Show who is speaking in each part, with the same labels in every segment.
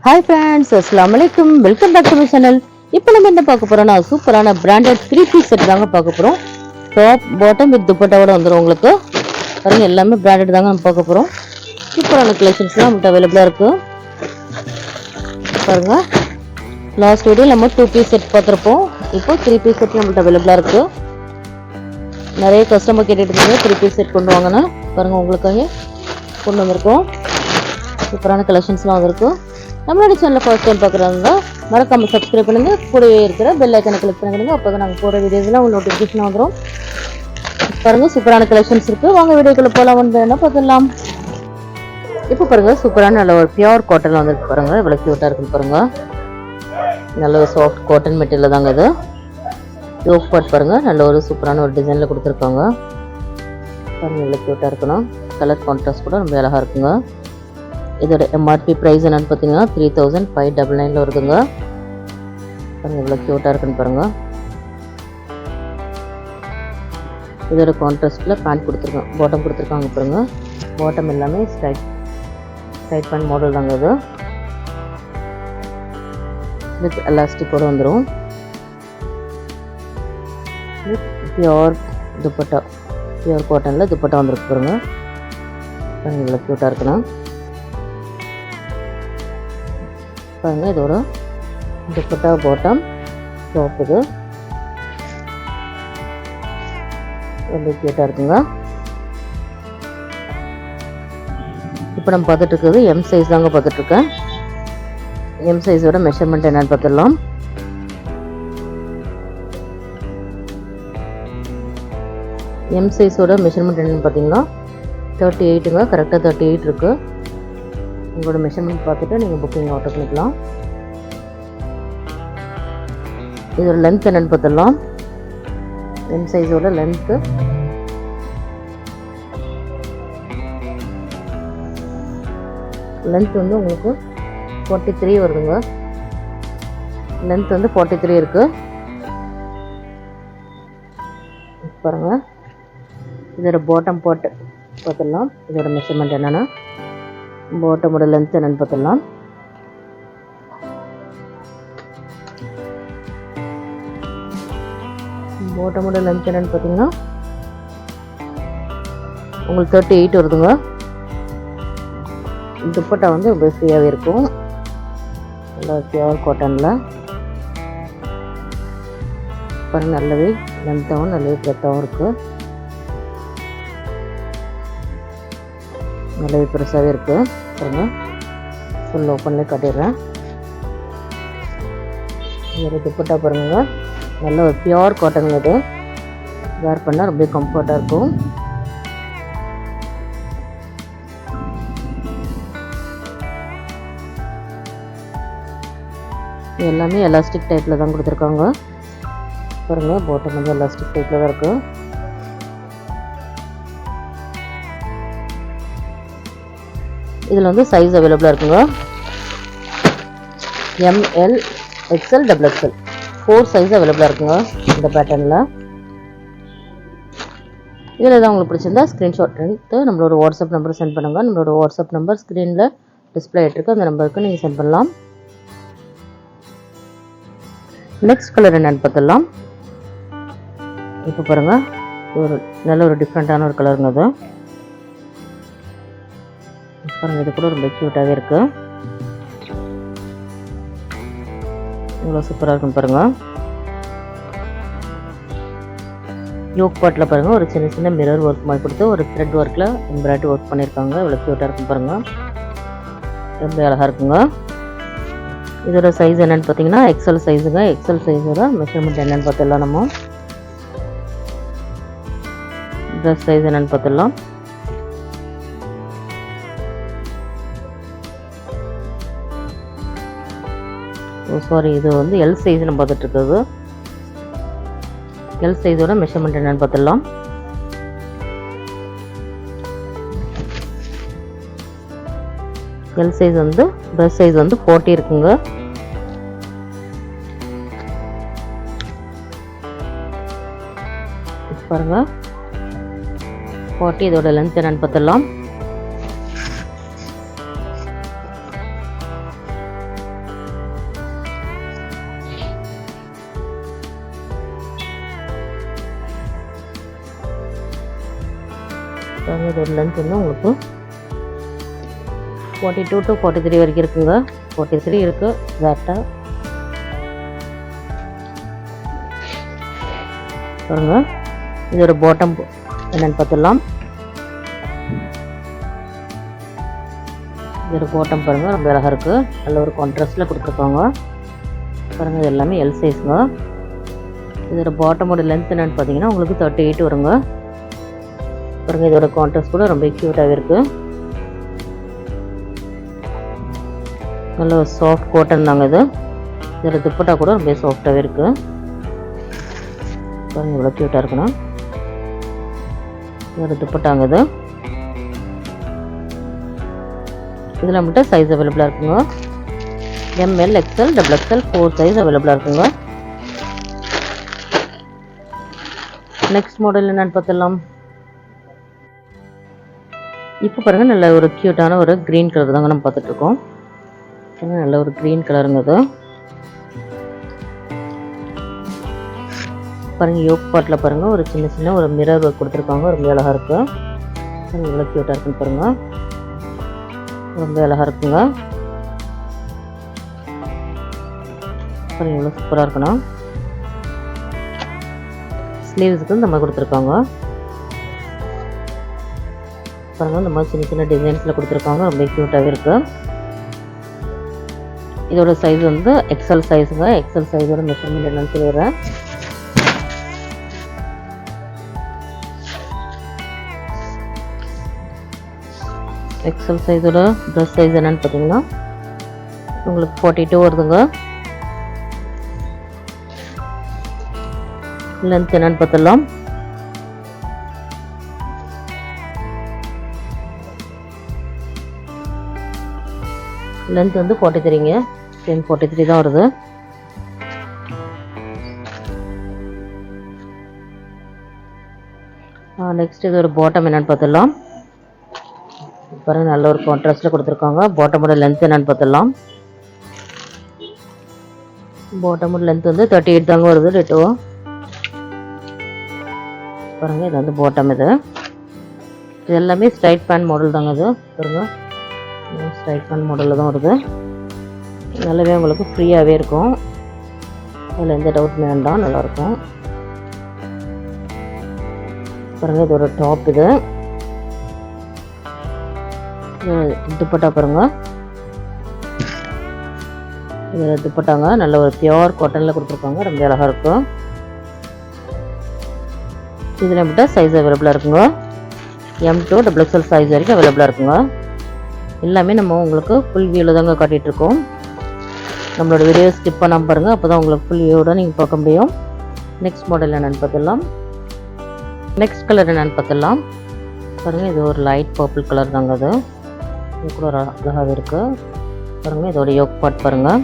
Speaker 1: Hi friends, அஸ்ஸலாமு அலைக்கும். Welcome back to my channel. இப்போ நம்ம என்ன பார்க்க போறோம்னா சூப்பரான பிராண்டட் 3 பீஸ் செட் தாங்க பார்க்க போறோம். டாப் பாட்டம் வித் துப்பட்டாவோட வந்துடும் உங்களுக்கு. பாருங்க, எல்லாமே பிராண்டட் தாங்க நம்ம பார்க்க போறோம். சூப்பரான கலெக்ஷன்ஸ்லாம் நம்மகிட்ட அவைலபிளாக இருக்கு. பாருங்க, லாஸ்ட் வீடியோ நம்ம 2 பீஸ் செட் பார்த்துருப்போம். இப்போ 3 பீஸ் செட் நம்மகிட்ட அவைலபிளாக இருக்கு. நிறைய கஸ்டமர் கேட்டுட்டு இருந்தீங்க 3 பீஸ் செட் கொண்டு வாங்கன்னு. பாருங்க, உங்களுக்காக கொண்டு வந்திருக்கோம். சூப்பரான கலெக்ஷன்ஸ்லாம் வந்திருக்கும். நம்மளோட சேனலில் ஃபர்ஸ்ட் டைம் பார்க்குறாங்க, மறக்காமல் சப்ஸ்கிரைப் பண்ணுங்க. கூடவே இருக்கிற பெல் ஐக்கனை கிளிக் பண்ணிடுங்க. அப்போ தான் நாங்கள் போகிற வீடியோஸ்லாம் உங்களுக்கு நோட்டிஃபிகேஷன் வந்துடும். பாருங்கள், சூப்பரான கலெக்ஷன்ஸ் இருக்குது. வாங்க வீடியோக்குள்ளே போகலாம். வந்து என்ன பார்த்துடலாம். இப்போ பாருங்கள், சூப்பரான நல்ல ஒரு பியூர் காட்டன் வந்துருக்கு. பாருங்கள், இவ்வளோ க்யூட்டாக இருக்குன்னு பாருங்கள். நல்ல ஒரு சாஃப்ட் காட்டன் மெட்டீரியல் தாங்க இது. யோக் பாட் பாருங்கள், நல்ல ஒரு சூப்பரான ஒரு டிசைனில் கொடுத்துருக்காங்க. பாருங்கள், இவ்வளோ க்யூட்டாக இருக்கணும். கலர் கான்ட்ராஸ்ட் கூட ரொம்ப அழகாக இருக்குங்க. இதோட எம்ஆர்பி ப்ரைஸ் என்னன்னு பார்த்தீங்கன்னா 3599 வருதுங்க. பாருங்கள், இவ்வளோ க்யூட்டாக இருக்குன்னு பாருங்கள். இதோட கான்ட்ராஸ்ட்டில் பேண்ட் கொடுத்துருக்காங்க, பாட்டம் கொடுத்துருக்காங்க. பாருங்கள், பாட்டம் எல்லாமே ஸ்ட்ரைட் பேண்ட் மாடல் தாங்க இது. வித் எலாஸ்டிக்கோடு வந்துடும். வித் பியோர் துப்பட்டா, பியோர் காட்டனில் துப்பட்டா வந்துருக்கு. பாருங்கள், பாருங்கள், இவ்வளோ க்யூட்டாக இருக்கணும். பாருங்கள், இதோட துப்பட்டா பாட்டம் டாப் இது ரொம்ப க்யூட்டாக இருக்குங்க. இப்போ நம்ம பார்த்துட்டு இருக்கிறது எம் சைஸ் தாங்க பார்த்துட்ருக்கேன். எம் சைஸோட மெஷர்மெண்ட் என்னன்னு பார்த்துடலாம். எம் சைஸோட மெஷர்மெண்ட் என்னென்னு பார்த்தீங்கன்னா 38ங்க. கரெக்டாக 38 இருக்குது. உங்களோட மெஷர்மெண்ட் பார்த்துட்டு நீங்கள் புக்கிங் ஆர்டர் பண்ணிக்கலாம். இதோட லென்த் என்னென்னு பார்த்துடலாம். எம் சைஸோட லென்த்து வந்து உங்களுக்கு 43 வருதுங்க. லென்த் வந்து 43 இருக்குது. பாருங்கள், இதோட பாட்டம் போட்டு பார்த்துடலாம். இதோட மெஷர்மெண்ட் என்னென்னா, பாட்டமோட லென்த் என்னன்னு பார்த்துடலாம். பாட்டமோட லென்த் என்னன்னு பார்த்தீங்கன்னா உங்களுக்கு 38 வருதுங்க. துப்பட்டா வந்து ரொம்ப ஃப்ரீயாகவே இருக்கும். நல்லா பியூர் காட்டனில் பாருங்க, நல்லாவே லென்த்தாகவும் நல்லாவே பிரெத்தாகவும் இருக்குது. நல்லாவே பெருசாகவே இருக்குது. பாருங்க, ஃபுல் ஓப்பன்லேயே காட்டிடுறேன். ஒரு துப்பட்டா பாருங்க, நல்ல ஒரு பியோர் காட்டன். இது வேர் பண்ணால் ரொம்ப கம்ஃபர்ட்டாக இருக்கும். எல்லாமே எலாஸ்டிக் டைப்பில் தான் கொடுத்துருக்காங்க. பாருங்கள், பாட்டம் வந்து எலாஸ்டிக் டைப்பில் தான் இருக்குது. இதில் வந்து சைஸ் அவைலபிளாக இருக்குங்க. ML XL XXL 4 சைஸ் அவைலபிளாக இருக்குங்க இந்த பேட்டர்னில். இதில் தான் உங்களுக்கு பிடிச்சிருந்தா ஸ்க்ரீன்ஷாட் எடுத்து நம்மளோட வாட்ஸ்அப் நம்பர் சென்ட் பண்ணுங்கள். நம்மளோட வாட்ஸ்அப் நம்பர் ஸ்க்ரீனில் டிஸ்பிளே ஆகிட்டுருக்கு. அந்த நம்பருக்கு நீங்கள் சென்ட் பண்ணலாம். நெக்ஸ்ட் கலர் என்னென்னு பார்த்துடலாம். இப்போ பாருங்கள், ஒரு நல்ல ஒரு டிஃப்ரெண்ட்டான ஒரு கலருங்க அது. பாருங்கள், இது கூட ரொம்ப க்யூட்டாகவே இருக்குது. இவ்வளோ சூப்பராக இருக்கும் பாருங்கள். யோக் பாட்டில் பாருங்கள், ஒரு சின்ன சின்ன மிரர் ஒர்க் மாதிரி கொடுத்து ஒரு த்ரெட் ஒர்க்கில் எம்ப்ராய்டரி ஒர்க் பண்ணியிருக்காங்க. இவ்வளோ க்யூட்டாக இருக்கும் பாருங்கள். ரொம்ப அழகாக இருக்குங்க. இதோட சைஸ் என்னென்னு பார்த்தீங்கன்னா XL சைஸுங்க. XL சைஸோட மெஷர்மெண்ட் என்னென்னு பார்த்துடலாம். நம்ம ட்ரெஸ் சைஸ் என்னென்னு பார்த்துடலாம். சாரி, இது வந்து எல் சைஸ் நம்ம பார்த்துட்டு இருக்கிறது. எல் சைஸோட மெஷர்மெண்ட் என்னன்னு பார்த்துடலாம். எல் சைஸ் வந்து ட்ரெஸ் சைஸ் வந்து 40 இருக்குங்க. பாருங்க, 40. இதோட லென்த் என்னன்னு பார்த்துடலாம். இதோட லென்த் வந்து உங்களுக்கு 42 to 43 வரைக்கும் இருக்குங்க. 43 இருக்குது எக்ஸாக்டாக. பாருங்கள் இதோட பாட்டம் என்னென்னு பார்த்துடலாம். இதோட பாட்டம் பாருங்கள் ரொம்ப அழகாக இருக்குது. நல்ல ஒரு கான்ட்ராஸ்டில் கொடுத்துருக்காங்க. பாருங்கள் இது எல்லாமே எல் சைஸுங்க. இதோட பாட்டமோட லென்த் என்னென்னு பார்த்தீங்கன்னா உங்களுக்கு 38 வருங்க. பாருங்கள் இதோட கான்ட்ராஸ்ட் கூட ரொம்ப க்யூட்டாகவே இருக்குது. நல்ல ஒரு சாஃப்ட் காட்டன் தாங்க இது. இதில் துப்பட்டா கூட ரொம்ப சாஃப்டாகவே இருக்குது. பாருங்கள் இவ்வளோ க்யூட்டாக இருக்குண்ணா. இதோட துப்பட்டாங்க இது. இதில் மட்டும் சைஸ் அவைலபிளாக இருக்குங்க. M L XL double XL 4 size அவைலபிளாக இருக்குங்க. நெக்ஸ்ட் மாடல் என்னென்னு பார்த்துடலாம். இப்போ பாருங்கள் நல்ல ஒரு க்யூட்டான ஒரு க்ரீன் கலர் தாங்க நம்ம பார்த்துட்ருக்கோம். நல்ல ஒரு க்ரீன் கலருங்க இது. பாருங்கள் யோக் பாட்டில் பாருங்கள் ஒரு சின்ன சின்ன ஒரு மிரர் ஒர்க் கொடுத்துருக்காங்க. ரொம்ப அழகாக இருக்குது. எவ்வளோ க்யூட்டாக இருக்குன்னு பாருங்கள். ரொம்ப அழகாக இருக்குங்க. பாருங்கள் எவ்வளோ சூப்பராக இருக்குண்ணா. ஸ்லீவ்ஸுக்கு இந்த மாதிரி கொடுத்துருக்காங்க. பாருங்கள் இந்த மாதிரி சின்ன சின்ன டிசைன்ஸில் கொடுத்துருக்காங்க. ரொம்ப க்யூட்டாகவே இருக்குது. இதோட சைஸ் வந்து எக்ஸல் சைஸுங்க. எக்ஸல் சைஸோட மெஷர்மெண்ட் என்னன்னு சொல்லிடுறேன். எக்ஸல் சைஸோட ட்ரெஸ் சைஸ் என்னன்னு பார்த்தீங்கன்னா உங்களுக்கு 42 வருதுங்க. லென்த் என்னன்னு பார்த்துடலாம். லென்த் வந்து 43ங்க. சேம் 43 தான் வருது. நெக்ஸ்ட் இது ஒரு பாட்டம் என்னன்னு பார்த்துடலாம். பாருங்கள் நல்ல ஒரு கான்ட்ராஸ்டில் கொடுத்துருக்காங்க. பாட்டமோட லென்த் என்னன்னு பார்த்துடலாம். பாட்டமோட லென்த் வந்து 38 தாங்க வருது டெட்டோ. பாருங்கள் இது வந்து பாட்டம். இது எல்லாமே ஸ்ட்ரைட் பேண்ட் மாடல் தாங்க. இது பாருங்கள் ஸ்ட்ரைட் பேண்ட் மாடலில் தான் வருது. நல்லாவே உங்களுக்கு ஃப்ரீயாகவே இருக்கும். அதில் எந்த டவுட்டுமே வேண்டாம். நல்லாயிருக்கும். பாருங்கள் இதோட டாப். இது துப்பட்டா பாருங்கள். இதில் துப்பட்டாங்க நல்ல ஒரு பியோர் காட்டனில் கொடுத்துருக்காங்க. ரொம்ப அழகாக இருக்கும். இதில் மட்டும் சைஸ் அவைலபிளாக இருக்குங்க. M2 XXL சைஸ் வரைக்கும் அவைலபிளாக இருக்குங்க. எல்லாமே நம்ம உங்களுக்கு ஃபுல் வியூவில் தாங்க காட்டிகிட்ருக்கோம். நம்மளோட வீடியோ ஸ்கிப் பண்ணாமல் பாருங்கள். அப்போ தான் உங்களுக்கு ஃபுல் வியூவோட நீங்கள் பார்க்க முடியும். நெக்ஸ்ட் மாடல் என்னென்னு பார்த்துடலாம். நெக்ஸ்ட் கலர் என்னென்னு பார்த்துடலாம். பாருங்கள் இது ஒரு லைட் பர்பிள் கலர் தாங்க. அது இது கூட ஒரு அழகாக இருக்குது. பாருங்கள் இதோட யோக் பார்ட் பாருங்கள்.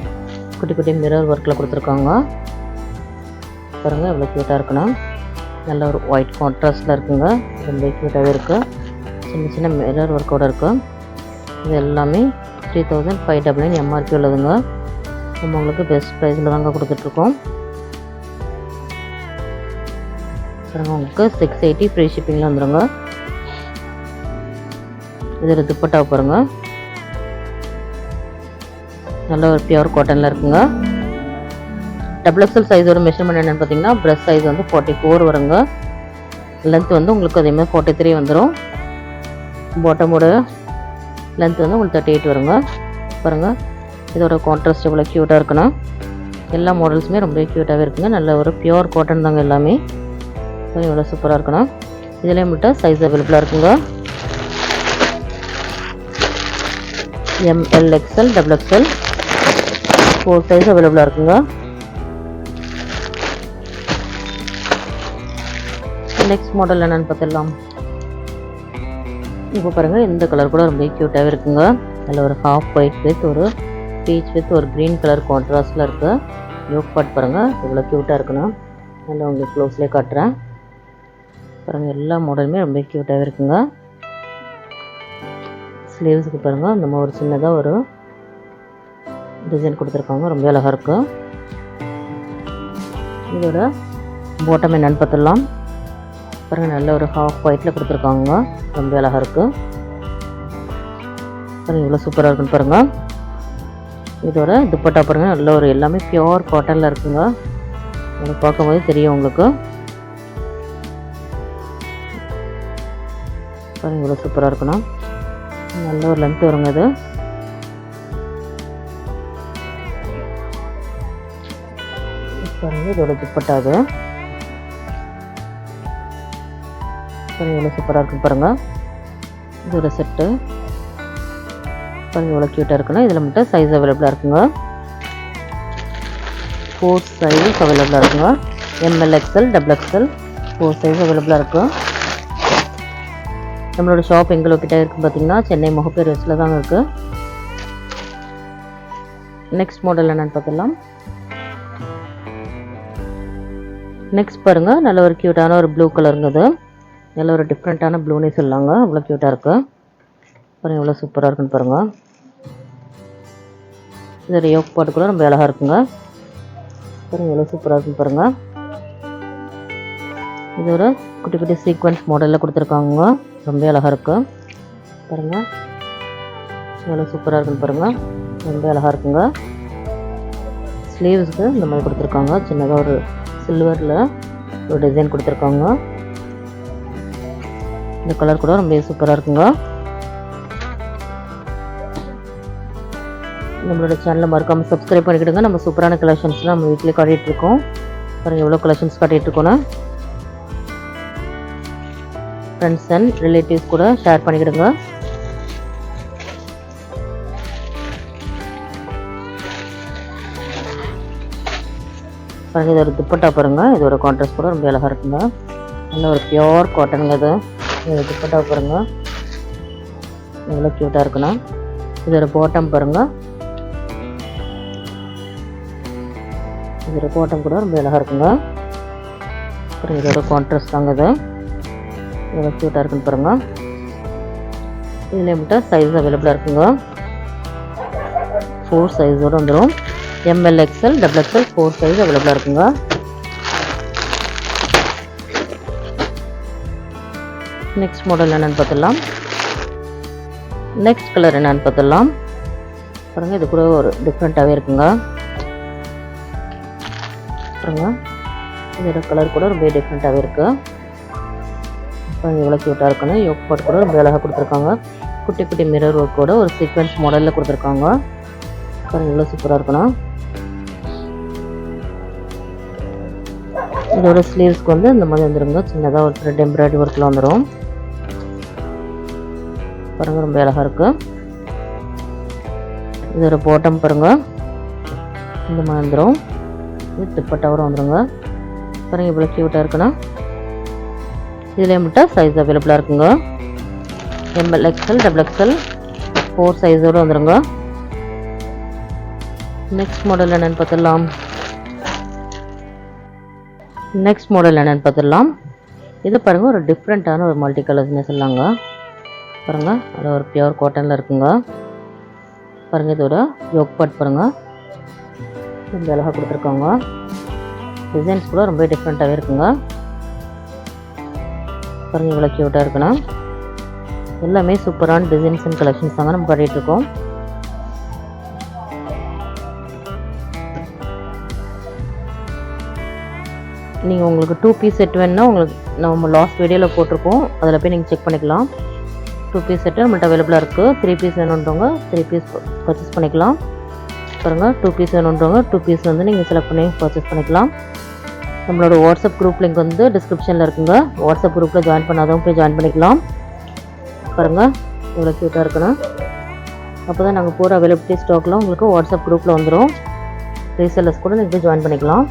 Speaker 1: குட்டி குட்டி மிரர் ஒர்க்கில் கொடுத்துருக்காங்க. பாருங்கள் எவ்வளோ க்யூட்டாக இருக்குன்னா. நல்ல ஒரு ஒயிட் கான்ட்ராஸ்டில் இருக்குங்க. ரொம்ப க்யூட்டாகவே இருக்குது. சின்ன சின்ன மிரர் ஒர்க்கோடு இருக்குது. இது எல்லாமே 3599 MRP உள்ளதுங்க. நம்ம உங்களுக்கு பெஸ்ட் ப்ரைஸில் தாங்க கொடுத்துட்ருக்கோம். பாருங்கள் உங்களுக்கு 680 ஃப்ரீ ஷிப்பிங்கில் வந்துடுங்க. இதில் துப்பட்டா பாருங்கள். நல்ல ஒரு பியூர் காட்டனில் இருக்குங்க. XXL சைஸோட மெஷர்மெண்ட் என்னென்னு பார்த்தீங்கன்னா ப்ரெஸ் சைஸ் வந்து 44 வருங்க. லென்த் வந்து உங்களுக்கு அதேமாதிரி 43 வந்துடும். பாட்டமோட லென்த் வந்து உங்களுக்கு 38 வருங்க. பாருங்கள் இதோட கான்ட்ராஸ்ட் எவ்வளோ க்யூட்டாக இருக்குன்னா. எல்லா மாடல்ஸுமே ரொம்ப க்யூட்டாகவே இருக்குங்க. நல்ல ஒரு பியூர் காட்டன் தாங்க எல்லாமே. எவ்வளோ சூப்பராக இருக்குன்னா. இதிலே மட்டும் சைஸ் அவைலபிளாக இருக்குங்க. ML XL XXL 4 சைஸ் அவைலபிளாக இருக்குங்க. நெக்ஸ்ட் மாடல் என்னென்னு பார்த்துடலாம். இப்போ பாருங்கள் இந்த கலர் கூட ரொம்ப க்யூட்டாகவே இருக்குங்க. அதில் ஒரு ஹாஃப் ஒயிட் வித் ஒரு பீச் வித் ஒரு க்ரீன் கலர் கான்ட்ராஸ்டில் இருக்குது. யோக் பார்ட் பாருங்கள் இவ்வளோ க்யூட்டாக இருக்குண்ணா. நல்லா உங்களுக்கு க்ளோஸ்லேயே காட்டுறேன். பாருங்கள் எல்லா மாடலுமே ரொம்ப க்யூட்டாகவே இருக்குங்க. ஸ்லீவ்ஸுக்கு பாருங்கள் நம்ம ஒரு சின்னதாக ஒரு டிசைன் கொடுத்துருக்காங்க. ரொம்ப அழகாக இருக்குது. இதோட பாட்டம் என்னென்னு பார்த்துடலாம். பாருங்கள் நல்ல ஒரு ஹாஃப் ஒயிட்டில் கொடுத்துருக்காங்க, ரொம்ப அழகாக இருக்குது. பாருங்கள் இவ்வளோ சூப்பராக இருக்குன்னு பாருங்கள். இதோட துப்பட்டா பாருங்கள் நல்ல ஒரு எல்லாமே பியோர் காட்டனில் இருக்குங்க. உங்களுக்கு பார்க்கும்போது தெரியும் உங்களுக்கு. பாருங்கள் இவ்வளோ சூப்பராக இருக்கணும், நல்ல ஒரு லென்த் வருங்க இது. பாருங்கள் இதோட துப்பட்டா இது. பாருங்கள் இவ்வளோ சூப்பராக இருக்குன்னு பாருங்கள். இதோட செட்டு பாருங்கள் இவ்வளோ க்யூட்டாக இருக்குன்னா. இதில் மட்டும் சைஸ் அவைலபிளாக இருக்குங்க, 4 சைஸ் அவைலபிளாக இருக்குங்க. ML XL XXL 4 சைஸ் அவைலபிளாக இருக்கும். நம்மளோட ஷாப் எங்கே லொக்கேட் ஆகிருக்கு பார்த்தீங்கன்னா சென்னை முகப்பேர் வெஸ்ட்டில் தாங்க இருக்குது. நெக்ஸ்ட் மாடல் என்னென்னு பார்த்துடலாம். நெக்ஸ்ட் பாருங்கள் நல்ல ஒரு க்யூட்டான ஒரு ப்ளூ கலருங்க. நல்ல ஒரு டிஃப்ரெண்ட்டான ப்ளூனே சொல்லாங்க, அவ்வளோ க்யூட்டாக இருக்குது. பாருங்கள் எவ்வளோ சூப்பராக இருக்குன்னு பாருங்கள். இதோட யோக் பாட்டு கூட ரொம்ப அழகாக இருக்குங்க. பாருங்கள் எவ்வளோ சூப்பராக இருக்குன்னு பாருங்கள். இது ஒரு குட்டி குட்டி சீக்வன்ஸ் மாடலில் கொடுத்துருக்காங்க, ரொம்ப அழகாக இருக்குது. பாருங்கள் எவ்வளோ சூப்பராக இருக்குன்னு பாருங்கள், ரொம்ப அழகாக இருக்குங்க. ஸ்லீவ்ஸுக்கு இந்த மாதிரி கொடுத்துருக்காங்க, சின்னதாக ஒரு சில்வரில் ஒரு டிசைன் கொடுத்துருக்காங்க. இந்த கலர் கூட ரொம்ப சூப்பராக இருக்குங்க. நம்மளோட சேனலை மறக்காமல் சப்ஸ்கிரைப் பண்ணிக்கிடுங்க. நம்ம சூப்பரான கலெக்ஷன்ஸ்லாம் நம்ம வீட்டிலே காட்டிகிட்ருக்கோம். பாருங்கள் எவ்வளோ கலெக்ஷன்ஸ் காட்டிகிட்ருக்கோன்னு. ஃப்ரெண்ட்ஸ் அண்ட் ரிலேட்டிவ்ஸ் கூட ஷேர் பண்ணிக்கிடுங்க. பாருங்கள் இதோட துப்பட்டா பாருங்கள், இதோட கான்ட்ராஸ்ட் கூட ரொம்ப அழகாக இருக்குங்க. நல்ல ஒரு பியோர் காட்டனுங்க இது. இதோட துப்பட்டா பாருங்கள் எவ்வளோ க்யூட்டாக இருக்குண்ணா. இதோட பாட்டம் பாருங்கள், இதோட பாட்டம் கூட ரொம்ப அழகாக இருக்குங்க. அப்புறம் இதோட கான்ட்ராஸ்ட் தாங்க இது, எவ்வளோ க்யூட்டாக இருக்குன்னு பாருங்கள். இதில் மட்டும் சைஸ் அவைலபிளாக இருக்குங்க, 4 சைஸோடு வந்துடும். ML XL XXL 4 சைஸ் அவைலபிளாக இருக்குங்க. நெக்ஸ்ட் மாடல் என்னென்னு பார்த்துடலாம். நெக்ஸ்ட் கலர் என்னென்னு பார்த்துடலாம். பாருங்கள் இது கூட ஒரு டிஃப்ரெண்ட்டாகவே இருக்குங்க. பாருங்கள் இதோட கலர் கூட ரொம்ப டிஃப்ரெண்ட்டாகவே இருக்குது. பாருங்கள் எவ்வளோ க்யூட்டாக இருக்குன்னு. யோக் பாட் கூட ரொம்ப அழகாக கொடுத்துருக்காங்க, குட்டி குட்டி மிரர் ஒர்க் கூட ஒரு சீக்வன்ஸ் மாடலில் கொடுத்துருக்காங்க. பாருங்கள் எவ்வளோ சூப்பராக இருக்குண்ணா. இதோட ஸ்லீவ்ஸ்க்கு வந்து இந்த மாதிரி வந்துடுங்க, சின்னதாக ஒரு த்ரெட் எம்ப்ராய்டரி ஒர்க்கில் வந்துடும். பாருங்கள் ரொம்ப அழகாக இருக்குது. இதோட பாட்டம் பாருங்கள் இந்த மாதிரி வந்துடும், இது துப்பட்டாவும் வந்துடுங்க. பாருங்கள் இவ்வளோ க்யூட்டாக இருக்குண்ணா. இதிலே மட்டும் சைஸ் அவைலபிளாக இருக்குங்க, ML XL XXL 4 சைஸோடு வந்துடுங்க. நெக்ஸ்ட் மாடல் என்னென்னு பார்த்துடலாம். நெக்ஸ்ட் மாடல் என்னென்னு பார்த்துடலாம். இது பாருங்கள் ஒரு டிஃப்ரெண்ட்டான ஒரு மல்டி கலர்ஸ்னு சொல்லாங்க. பாருங்கள் அது ஒரு பியோர் காட்டனில் இருக்குங்க. பாருங்கள் இதோட யோக் பாட் பாருங்கள் ரொம்ப அழகாக கொடுத்துருக்காங்க. டிசைன்ஸ் கூட ரொம்ப டிஃப்ரெண்ட்டாகவே இருக்குங்க. பாருங்கள் இவ்வளோ க்யூட்டாக இருக்குண்ணா. எல்லாமே சூப்பரான டிசைன்ஸ் அண்ட் கலெக்ஷன்ஸ் தாங்க நம்ம காட்டிகிட்ருக்கோம். நீங்கள் உங்களுக்கு 2 பீஸ் செட் வேணுன்னா உங்களுக்கு நம்ம லாஸ்ட் வீடியோவில் போட்டிருக்கோம், அதில் போய் நீங்கள் செக் பண்ணிக்கலாம். 2 பீஸ் செட்டு நம்மள்ட்ட அவைலபிளாக இருக்குது. 3 பீஸ் வேணுன்றவங்க 3 பீஸ் பர்ச்சேஸ் பண்ணிக்கலாம். பாருங்கள் 2 பீஸ் வேணுன்றவங்க 2 பீஸ் வந்து நீங்கள் செலக்ட் பண்ணி பர்ச்சேஸ் பண்ணிக்கலாம். நம்மளோட வாட்ஸ்அப் குரூப் லிங்க் வந்து டிஸ்கிரிப்ஷனில் இருக்குங்க, வாட்ஸ்அப் குரூப்பில் ஜாயின் பண்ணாதவங்க போய் ஜாயின் பண்ணிக்கலாம். பாருங்கள் இவ்வளோ க்யூட்டாக இருக்குண்ணா. அப்போ தான் நாங்கள் போகிற அவைலபிலிட்டி ஸ்டாக்லாம் உங்களுக்கு வாட்ஸ்அப் குரூப்பில் வந்துடும். ரீசெல்லர்ஸ் கூட நீங்கள் போய் ஜாயின் பண்ணிக்கலாம்.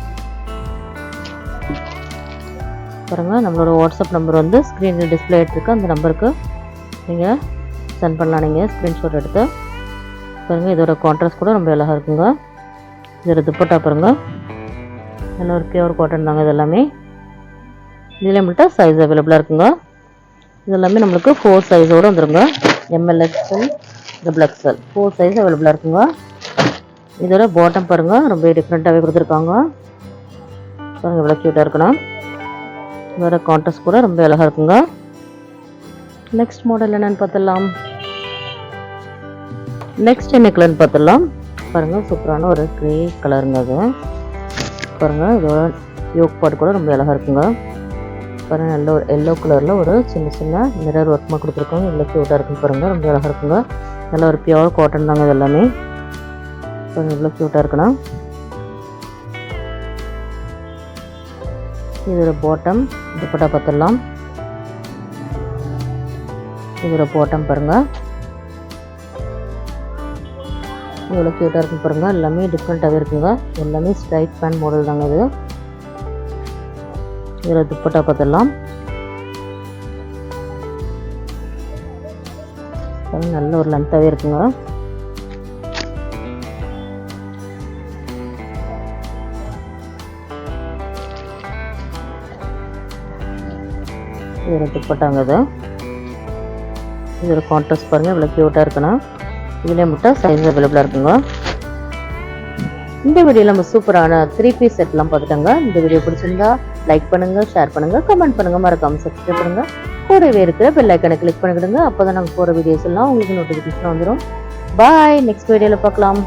Speaker 1: பாருங்கள் நம்மளோட வாட்ஸ்அப் நம்பர் வந்து ஸ்க்ரீனில் டிஸ்பிளே ஆகிட்டுருக்கு, அந்த நம்பருக்கு நீங்கள் சென்ட் பண்ணலாம். நீங்கள் ஸ்க்ரீன்ஷாட் எடுத்து பாருங்கள். இதோட கான்ட்ராஸ்ட் கூட ரொம்ப அழகாக இருக்குங்க. இதோட துப்பட்டா பாருங்கள் நல்ல ஒரு பியூர் காட்டன் தாங்க. இது எல்லாமே இதில் மட்டும் சைஸ் அவைலபிளாக இருக்குங்க. இது எல்லாமே நம்மளுக்கு 4 சைஸோடு வந்துடுங்க. ML XL XXL 4 சைஸ் அவைலபிளாக இருக்குங்க. இதோட பாட்டம் பாருங்கள் ரொம்ப டிஃப்ரெண்ட்டாகவே கொடுத்துருக்காங்க. பாருங்கள் எவ்வளோ க்யூட்டாக இருக்குண்ணா. வேறு கான்ட்ராஸ்ட் கூட ரொம்ப அழகாக இருக்குங்க. நெக்ஸ்ட் மாடல் என்னென்னு பார்த்துடலாம். நெக்ஸ்ட் என்ன கலர்னு பார்த்துடலாம். பாருங்கள், சூப்பரான ஒரு க்ரே கலருங்க. அது பாருங்கள், இதோட யோக் பாட் கூட ரொம்ப அழகாக இருக்குங்க. பாருங்கள், நல்ல ஒரு எல்லோ கலரில் ஒரு சின்ன சின்ன மிரர் ஒர்க்மாக கொடுத்துருக்கோங்க. இவ்வளோ க்யூட்டாக இருக்குன்னு பாருங்கள், ரொம்ப அழகாக இருக்குங்க. நல்ல ஒரு பியோர் காட்டன் தாங்க இது எல்லாமே. பாருங்கள், இவ்வளோ க்யூட்டாக இருக்குண்ணா. இதோட பாட்டம் துப்பட்டா பார்த்துடலாம். இதோட பாட்டம் பாருங்கள், இவ்வளோ க்யூட்டாக இருக்குன்னு பாருங்கள். எல்லாமே டிஃப்ரெண்ட்டாகவே இருக்குங்க. எல்லாமே ஸ்ட்ரைட் பேண்ட் மாடல் தாங்க இது. இதில் துப்பட்டா பார்த்துடலாம். நல்ல ஒரு லென்த்தாகவே இருக்குங்க. இதில் துப்பட்டாங்க இது. இதோட கான்ட்ராஸ்ட் பாருங்கள், இவ்வளோ க்யூட்டாக இருக்குண்ணா. இதிலே மட்டும் சைஸ் அவைலபிளாக இருக்குங்க. இந்த வீடியோவில் நம்ம சூப்பரான 3 பீஸ் செட்லாம் பார்த்துட்டோங்க. இந்த வீடியோ பிடிச்சிருந்தா லைக் பண்ணுங்கள், ஷேர் பண்ணுங்கள், கமெண்ட் பண்ணுங்கள், மறக்காமல் சப்ஸ்கிரைப் பண்ணுங்கள். கூடவே இருக்கிற பெல் ஐக்கனை கிளிக் பண்ணிக்கிடுங்க. அப்போ தான் நாங்கள் போகிற வீடியோஸ் எல்லாம் உங்களுக்கு நோட்டிஃபிகேஷன் வந்துடும். பாய், நெக்ஸ்ட் வீடியோவில் பார்க்கலாம்.